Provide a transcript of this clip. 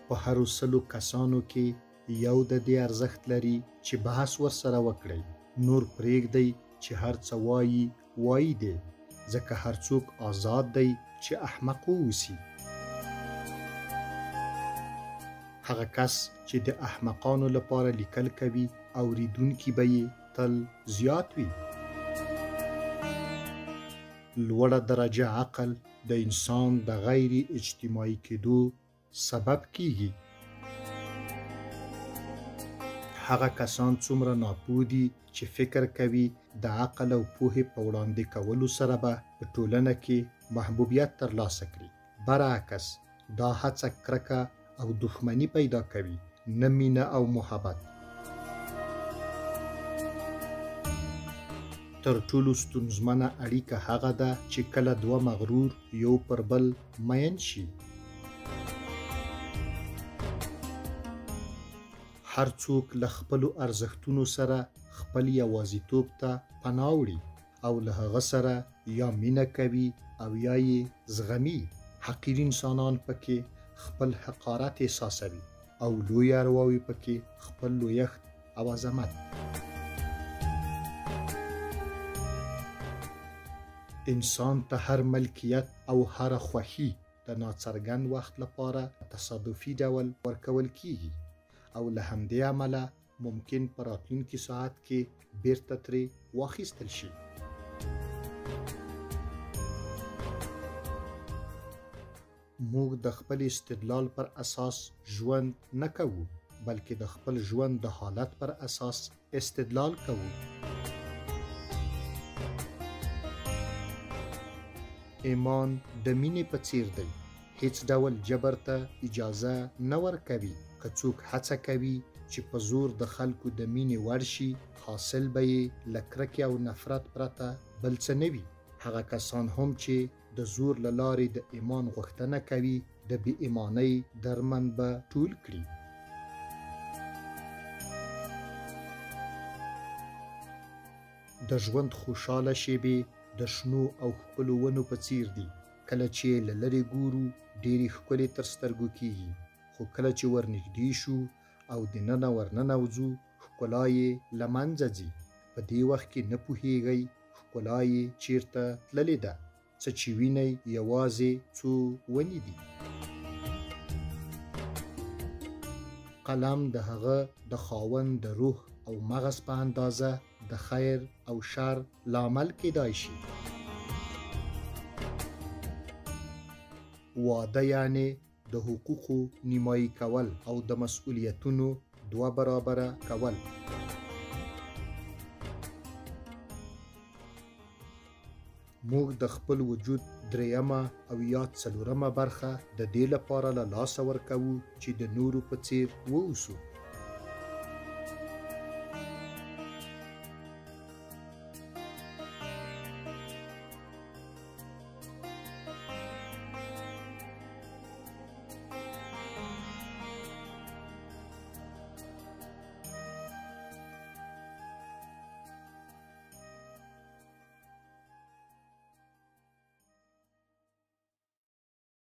په هرو سلو کسانو کې یو د دې ارزښت لري چې بحث ورسره وکړئ. نور پرېږدئ چې هر څه وایي دی، ځکه هر څوک آزاد دی چې احمق واوسي. هغه کس چې د احمقانو لپاره لیکل کوي اوریدونکي به یې تل زیات وي. لوړه درجه عقل د انسان د غیر اجتماعي کېدو سبب کیږي. هغه کسان څومره ناپوه دي چې فکر کوي د عقل او پوهې په وړاندې کولو سره به په ټولنه کې محبوبیت ترلاسه کړي. برعکس دا هڅه کرکه او دښمني پیدا کوي، نه مینه او محبت. تر ټولو ستونزمنه اړیکه هغه ده چې کله دوه مغرور یو پر بل مین شي. هر څوک له خپلو ارزښتونو سره خپل یوازیتوب ته پناه وړي او له هغه سره یا مینه کوي او یا یې زغمي. حقیر انسانان پکې خپل حقارت احساسوي او لوی ارواوې پکې خپل لویښت او عظمت. انسان ته هر ملکیت او هر خوښي د ناڅرګند وخت لپاره تصادفي ډول ورکول کیږي او له همدې عمله ممکن په راتلونکي ساعت کې بیرته ترې واخیستل شي. موږ د خپل استدلال پر اساس ژوند نه کوو، بلکې د خپل ژوند د حالت پر اساس استدلال کوو. ایمان د مینې په څیر دی، هیڅ ډول جبر ته اجازه نه ورکوي. که څوک هڅه کوي چې په زور د خلکو د مینې وړ شي، حاصل به یې له کرکې او نفرت پرته بل څه نه وي. هغه کسان هم چې د زور له لارې د ایمان غوښتنه کوي، د بې ایمانۍ درمن به ټول کړي. د ژوند خوشاله شېبې د شنو او ښکلو ونو په څیر دي. کله چې له لرې ګورو ډېرې ښکلې تر سترګو کېږي، خو کله چې ورنږدې شو او دننه ورننوځو ښکلا یې له منځه ځي. په دې وخت کې نه پوهیږئ ښکلا یې چیرته تللې ده. څه چې وینئ یوازې څو ونې دي. قلم د هغه د خاوند د روح او مغز په اندازه د خیر او شر لامل کېدای شي. واده یعنی د حقوقو نیمایي کول او د مسئولیتونو دوه برابره کول. موږ د خپل وجود دریمه او یا څلورمه برخه د دې لپاره له لاسه ورکوو چې د نورو په څیر واوسو.